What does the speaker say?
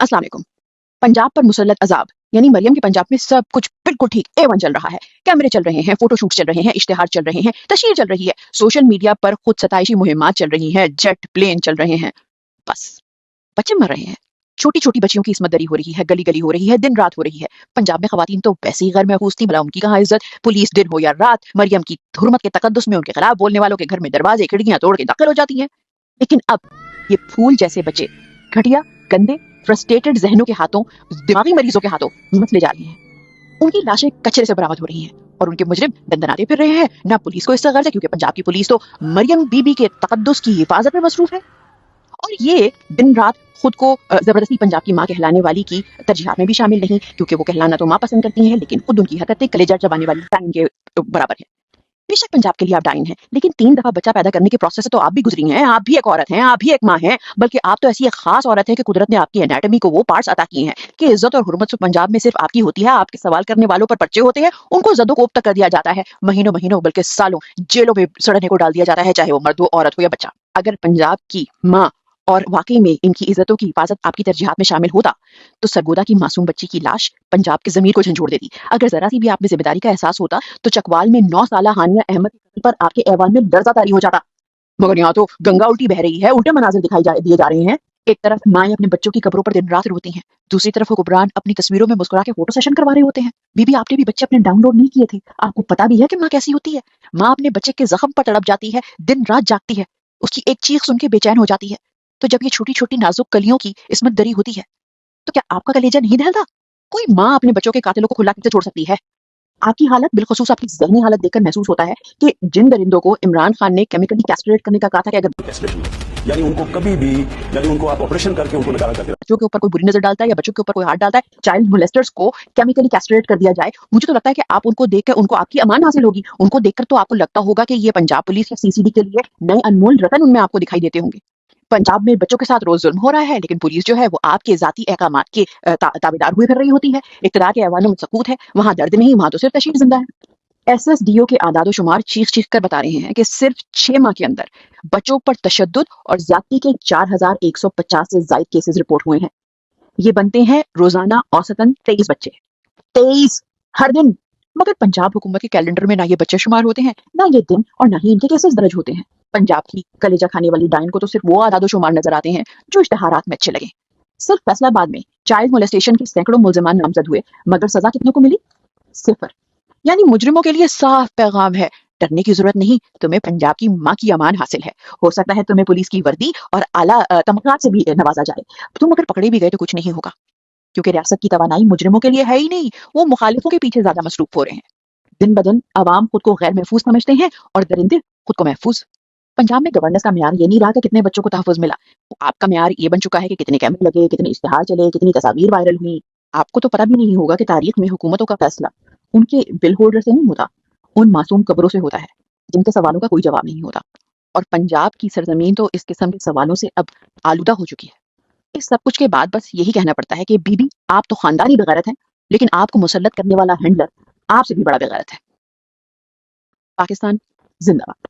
अस्सलाम वालेकुम। पंजाब पर मुसल्लत अजाब यानी मरियम के पंजाब में सब कुछ बिल्कुल ठीक A1 चल रहा है। कैमरे चल रहे हैं, फोटोशूट चल रहे हैं, इश्तिहार चल रहे हैं, तशहीर चल रही है, सोशल मीडिया पर खुद सताइशी मुहिमात चल रही हैं, जेट प्लेन चल रहे हैं। बस बच्चे मर रहे हैं, छोटी छोटी बच्चियों की इसमत दरी हो रही है, गली गली हो रही है, दिन रात हो रही है। पंजाब में खवातीन तो वैसे ही गैर महफूज थी, भला उनकी कहाँ इज्जत। पुलिस दिन हो या रात मरियम की हुर्मत के तकद्दुस में उनके खिलाफ बोलने वालों के घर में दरवाजे खिड़कियां तोड़ के दाखिल हो जाती हैं। लेकिन अब ये फूल जैसे बच्चे घटिया, गंदे, फ्रस्ट्रेटेड जहनों के हाथों, दिमागी मरीजों के हाथों मसले जा रही हैं। उनकी लाशें कचरे से बरामद हो रही हैं और उनके मुजरिम दंदनाते फिर रहे हैं। ना पुलिस को इससे गर्ज है, क्योंकि पंजाब की पुलिस तो मरियम बीबी के तकद्दुस की हिफाजत में मसरूफ है। और ये दिन रात खुद को जबरदस्ती पंजाब की माँ कहलाने वाली की तरजीहात में भी शामिल नहीं, क्योंकि वो कहलाना तो माँ पसंद करती हैं, लेकिन खुद उनकी हरकतें कलेजा चबाने वाली डाइन के बराबर है। बेशक पंजाब के लिए आप डाइन हैं, लेकिन 3 दफा बच्चा पैदा करने के प्रोसेस से तो आप भी गुजरी हैं। आप भी एक औरत हैं, आप भी एक माँ हैं, बल्कि आप तो ऐसी एक खास औरत है कि कुदरत ने आपकी एनाटॉमी को वो पार्ट्स अता किए हैं कि इज्जत और हुर्मत पंजाब में सिर्फ आपकी होती है। आपके सवाल करने वालों पर पर्चे होते हैं, उनको जदोकोब तक कर दिया जाता है, महीनों महीनों बल्कि सालों जेलों में सड़ने को डाल दिया जाता है, चाहे वो मर्द हो, औरत हो या बच्चा। अगर पंजाब की माँ और वाकई में इनकी इज्जतों की हिफाजत आपकी तरजीहात में शामिल होता, तो सरगोदा की मासूम बच्ची की लाश पंजाब के जमीर को झंझोड़ देती। अगर जरा सी भी आप में जिम्मेदारी का एहसास होता, तो चकवाल में 9 साला हानिया अहमद पर आपके ऐवान में दर्जा तारी हो जाता। मगर यहाँ तो गंगा उल्टी बह रही है, उल्टे मनाजिर दिए जा रहे हैं। एक तरफ माएं अपने बच्चों की कब्रों पर दिन रात रोती हैं, दूसरी तरफ हुक्मरान अपनी तस्वीरों में मुस्कुरा के फोटो सेशन करवा रहे होते हैं। बीबी, आपने भी बच्चे अपने डाउनलोड नहीं किए थे, आपको पता भी है कि माँ कैसी होती है। माँ अपने बच्चे के जख्म पर तड़प जाती है, दिन रात जागती है, उसकी एक चीख सुन के बेचैन हो जाती है। तो जब ये छोटी छोटी नाजुक कलियों की इसमत दरी होती है, तो क्या आपका कलेजा नहीं दहलता? कोई माँ अपने बच्चों के कातिलों को खुला कैसे छोड़ सकती है? आपकी हालत, बिलखसूस आपकी ज़हनी हालत देखकर महसूस होता है कि जिन दरिंदों को इमरान खान ने केमिकली कैस्ट्रेट करने का कहा था कि अगर यानी उनको कभी भी, यानी उनको आप ऑपरेशन करके उनको निकाला करते बच्चों के ऊपर कोई बुरी नजर डालता है या बच्चों के ऊपर कोई हाथ डालता है, चाइल्ड मोलेस्टर्स को केमिकली कैस्ट्रेट कर दिया जाए, मुझे तो लगता है कि आप उनको देखकर उनको आपकी अमान हासिल होगी। उनको देखकर तो आपको लगता होगा कि ये पंजाब पुलिस या सीसीडी के लिए नए अनमोल रतन उनमें आपको दिखाई देते होंगे। पंजाब में बच्चों के साथ रोज जुल्म हो रहा है, लेकिन पुलिस जो है वो आपके जाती अहकामात के ताबेदार हुए फिर रही होती है। इक़्तिदार के ऐवानों में सकूत है, वहां दर्द नहीं, वहां तो सिर्फ तशरीफ जिंदा है। एसएसडीओ के आदादो शुमार चीख चीख कर बता रहे हैं कि सिर्फ 6 माह के अंदर बच्चों पर तशद्दुद और ज्यादती के 4150 से ज्यादा केसेस रिपोर्ट हुए हैं। ये बनते हैं रोजाना औसतन 23 बच्चे, 23 हर दिन। मगर पंजाब हुकूमत के कैलेंडर में ना ये बच्चे शुमार होते हैं, ना ये दिन, और ना ही इनके केसेस दर्ज होते हैं। पंजाब की कलेजा खाने वाली डाइन को तो सिर्फ वो आदादो शुमार नजर आते हैं जो इश्तिहारात में अच्छे लगे। सिर्फ फैसलाबाद में चाइल्ड मोलेस्टेशन के सैकड़ों मुल्जिमान नामजद हुए, मगर सजा कितने को मिली? 0। यानी मुजरिमों के लिए साफ पैगाम है, डरने की जरूरत नहीं, तुम्हें पंजाब की माँ की अमान हासिल है। हो सकता है तुम्हें पुलिस की वर्दी और आला तमगात से भी नवाजा जाए, तुम अगर पकड़े भी गए तो कुछ नहीं होगा, क्योंकि रियासत की तवानाई मुजरिमों के लिए है ही नहीं, वो मुखालिफों के पीछे ज्यादा मसरूफ हो रहे हैं। दिन ब दिन अवाम खुद को गैर महफूज समझते हैं और दरिंदे खुद को महफूज। पंजाब में गवर्नेंस का म्यार ये नहीं रहा कि कितने बच्चों को तहफ़्फ़ुज़ मिला, आपका म्यार ये बन चुका है कि कितने कैमरे लगे, कितने इश्तिहार चले, कितनी तस्वीर वायरल हुई। आपको तो पता भी नहीं होगा कि तारीख में हुकूमतों का फैसला उनके बिल होल्डर से नहीं होता, उन मासूम कब्रों से होता है जिनके सवालों का कोई जवाब नहीं होता। और पंजाब की सरजमीन तो इस किस्म के सवालों से अब आलूदा हो चुकी है। इस सब कुछ के बाद बस यही कहना पड़ता है कि बीबी, आप तो खानदानी बेगैरत हैं, लेकिन आपको मुसल्लत करने वाला हैंडलर आपसे भी बड़ा बेगैरत है। पाकिस्तान जिंदाबाद।